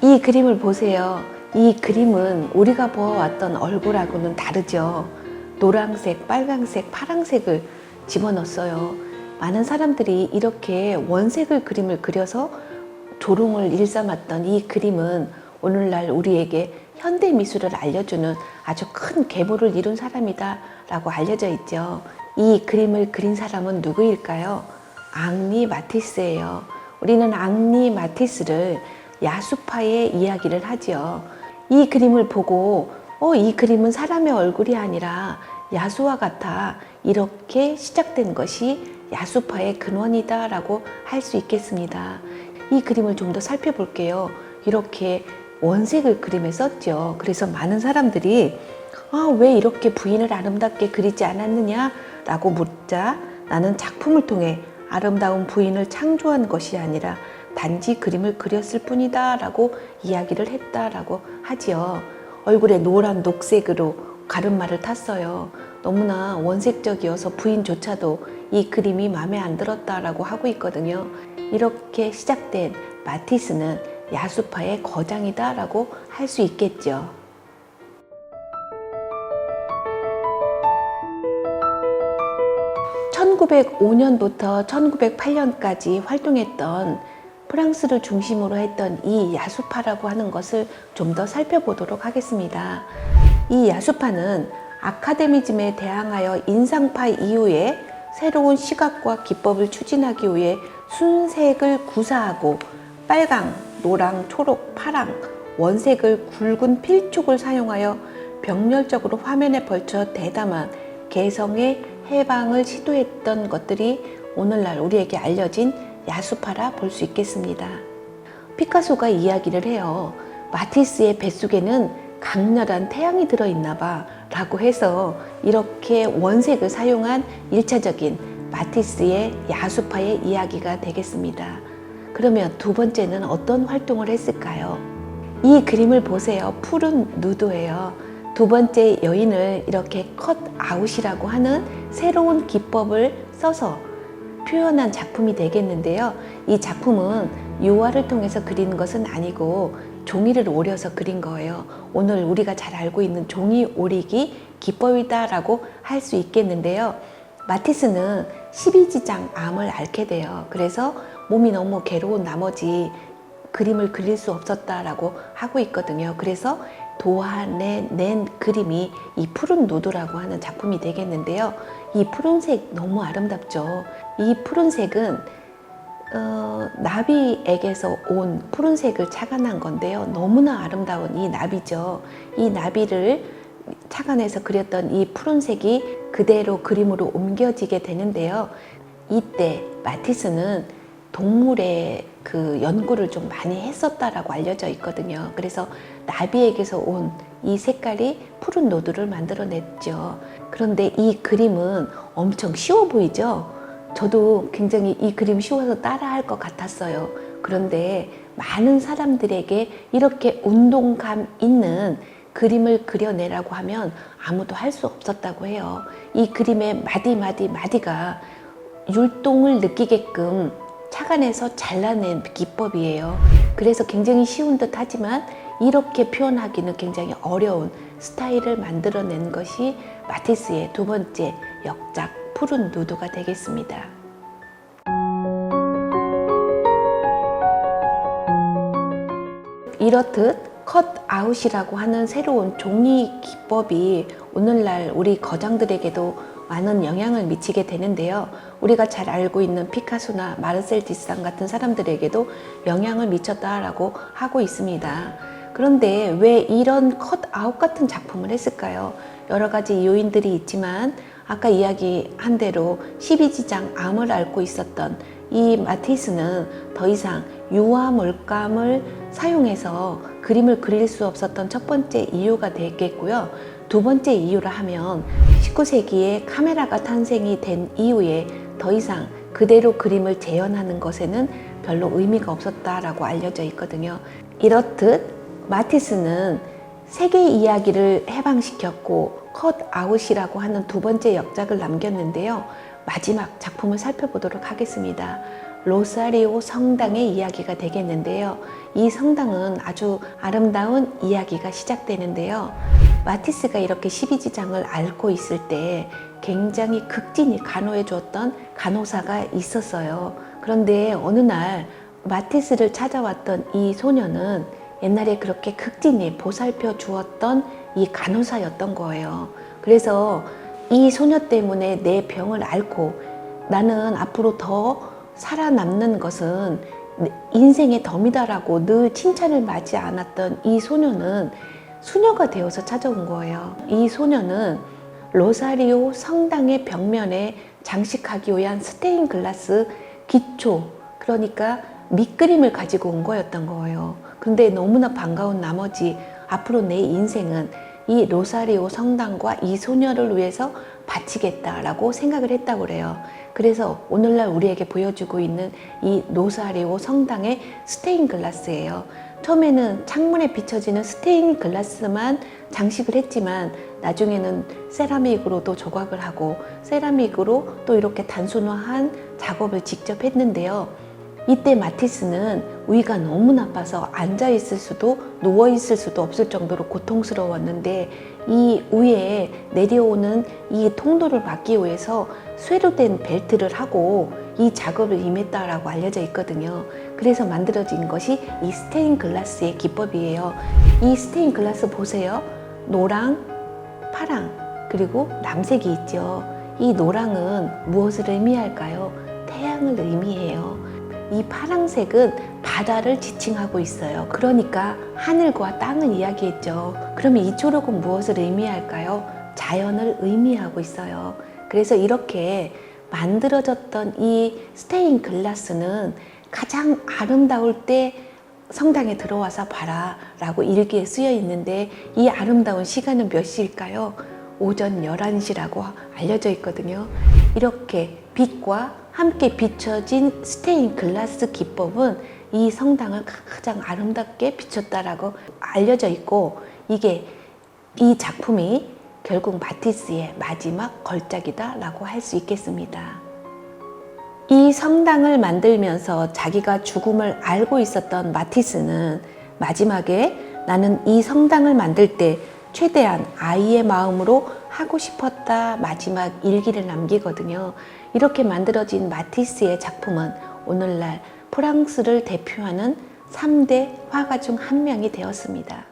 이 그림을 보세요. 이 그림은 우리가 보아왔던 얼굴하고는 다르죠. 노란색, 빨간색, 파란색을 집어넣었어요. 많은 사람들이 이렇게 원색을 그림을 그려서 조롱을 일삼았던 이 그림은 오늘날 우리에게 현대 미술을 알려주는 아주 큰 계보를 이룬 사람이다 라고 알려져 있죠. 이 그림을 그린 사람은 누구일까요? 앙리 마티스예요. 우리는 앙리 마티스를 야수파의 이야기를 하지요. 이 그림을 보고 이 그림은 사람의 얼굴이 아니라 야수와 같아, 이렇게 시작된 것이 야수파의 근원이다 라고 할 수 있겠습니다. 이 그림을 좀 더 살펴볼게요. 이렇게 원색을 그림에 썼죠. 그래서 많은 사람들이 왜 이렇게 부인을 아름답게 그리지 않았느냐 라고 묻자, 나는 작품을 통해 아름다운 부인을 창조한 것이 아니라 단지 그림을 그렸을 뿐이다 라고 이야기를 했다라고 하지요. 얼굴에 노란 녹색으로 가르마를 탔어요. 너무나 원색적이어서 부인조차도 이 그림이 마음에 안 들었다라고 하고 있거든요. 이렇게 시작된 마티스는 야수파의 거장이다 라고 할 수 있겠죠. (1905년부터) (1908년까지) 활동했던, 프랑스를 중심으로 했던 이 야수파라고 하는 것을 좀 더 살펴보도록 하겠습니다. 이 야수파는 아카데미즘에 대항하여 인상파 이후에 새로운 시각과 기법을 추진하기 위해 순색을 구사하고 빨강, 노랑, 초록, 파랑, 원색을 굵은 필촉을 사용하여 병렬적으로 화면에 걸쳐 대담한 개성의 해방을 시도했던 것들이 오늘날 우리에게 알려진 야수파라 볼 수 있겠습니다. 피카소가 이야기를 해요. 마티스의 뱃속에는 강렬한 태양이 들어있나 봐 라고 해서 이렇게 원색을 사용한 1차적인 마티스의 야수파의 이야기가 되겠습니다. 그러면 두 번째는 어떤 활동을 했을까요? 이 그림을 보세요. 푸른 누드예요. 두 번째 여인을 이렇게 컷아웃이라고 하는 새로운 기법을 써서 표현한 작품이 되겠는데요. 이 작품은 유화를 통해서 그리는 것은 아니고 종이를 오려서 그린 거예요. 오늘 우리가 잘 알고 있는 종이 오리기 기법이다 라고 할 수 있겠는데요. 마티스는 12지장 암을 앓게 돼요. 그래서 몸이 너무 괴로운 나머지 그림을 그릴 수 없었다라고 하고 있거든요. 그래서 도안낸 그림이 이 푸른 노드라고 하는 작품이 되겠는데요. 이 푸른색 너무 아름답죠. 이 푸른색은 나비에게서 온 푸른색을 착안한 건데요. 너무나 아름다운 이 나비죠. 이 나비를 착안해서 그렸던 이 푸른색이 그대로 그림으로 옮겨지게 되는데요. 이때 마티스는 동물의 그 연구를 좀 많이 했었다라고 알려져 있거든요. 그래서 나비에게서 온 이 색깔이 푸른 노드를 만들어냈죠. 그런데 이 그림은 엄청 쉬워 보이죠? 저도 굉장히 이 그림 쉬워서 따라할 것 같았어요. 그런데 많은 사람들에게 이렇게 운동감 있는 그림을 그려내라고 하면 아무도 할 수 없었다고 해요. 이 그림의 마디가 율동을 느끼게끔 착안해서 잘라낸 기법이에요. 그래서 굉장히 쉬운 듯 하지만 이렇게 표현하기는 굉장히 어려운 스타일을 만들어낸 것이 마티스의 두 번째 역작 푸른 누드가 되겠습니다. 이렇듯 컷아웃이라고 하는 새로운 종이 기법이 오늘날 우리 거장들에게도 많은 영향을 미치게 되는데요. 우리가 잘 알고 있는 피카소나 마르셀 디상 같은 사람들에게도 영향을 미쳤다라고 하고 있습니다. 그런데 왜 이런 컷아웃 같은 작품을 했을까요? 여러 가지 요인들이 있지만 아까 이야기한 대로 12지장 암을 앓고 있었던 이 마티스는 더 이상 유화 물감을 사용해서 그림을 그릴 수 없었던 첫 번째 이유가 되겠고요. 두 번째 이유라 하면 19세기에 카메라가 탄생이 된 이후에 더 이상 그대로 그림을 재현하는 것에는 별로 의미가 없었다라고 알려져 있거든요. 이렇듯 마티스는 세계 이야기를 해방시켰고 컷아웃이라고 하는 두 번째 역작을 남겼는데요. 마지막 작품을 살펴보도록 하겠습니다. 로사리오 성당의 이야기가 되겠는데요. 이 성당은 아주 아름다운 이야기가 시작되는데요. 마티스가 이렇게 12지장을 앓고 있을 때 굉장히 극진히 간호해 주었던 간호사가 있었어요. 그런데 어느 날 마티스를 찾아왔던 이 소녀는 옛날에 그렇게 극진히 보살펴 주었던 이 간호사였던 거예요. 그래서 이 소녀 때문에 내 병을 앓고 나는 앞으로 더 살아남는 것은 인생의 덤이다라고 늘 칭찬을 받지 않았던 이 소녀는 수녀가 되어서 찾아온 거예요. 이 소녀는 로사리오 성당의 벽면에 장식하기 위한 스테인글라스 기초, 그러니까 밑그림을 가지고 온 거였던 거예요. 근데 너무나 반가운 나머지 앞으로 내 인생은 이 로사리오 성당과 이 소녀를 위해서 바치겠다라고 생각을 했다고 그래요. 그래서 오늘날 우리에게 보여주고 있는 이 로사리오 성당의 스테인글라스예요. 처음에는 창문에 비춰지는 스테인글라스만 장식을 했지만 나중에는 세라믹으로도 조각을 하고 세라믹으로 또 이렇게 단순화한 작업을 직접 했는데요. 이때 마티스는 위가 너무 나빠서 앉아 있을 수도 누워 있을 수도 없을 정도로 고통스러웠는데 이 위에 내려오는 이 통로를 막기 위해서 쇠로 된 벨트를 하고 이 작업을 임했다라고 알려져 있거든요. 그래서 만들어진 것이 이 스테인글라스의 기법이에요. 이 스테인글라스 보세요. 노랑, 파랑, 그리고 남색이 있죠. 이 노랑은 무엇을 의미할까요? 태양을 의미해요. 이 파랑색은 바다를 지칭하고 있어요. 그러니까 하늘과 땅을 이야기했죠. 그러면 이 초록은 무엇을 의미할까요? 자연을 의미하고 있어요. 그래서 이렇게 만들어졌던 이 스테인글라스는 가장 아름다울 때 성당에 들어와서 봐라 라고 일기에 쓰여 있는데 이 아름다운 시간은 몇 시일까요? 오전 11시라고 알려져 있거든요. 이렇게 빛과 함께 비춰진 스테인글라스 기법은 이 성당을 가장 아름답게 비췄다라고 알려져 있고 이 작품이 결국 마티스의 마지막 걸작이다라고 할 수 있겠습니다. 이 성당을 만들면서 자기가 죽음을 알고 있었던 마티스는 마지막에 나는 이 성당을 만들 때 최대한 아이의 마음으로 하고 싶었다 마지막 일기를 남기거든요. 이렇게 만들어진 마티스의 작품은 오늘날 프랑스를 대표하는 3대 화가 중 한 명이 되었습니다.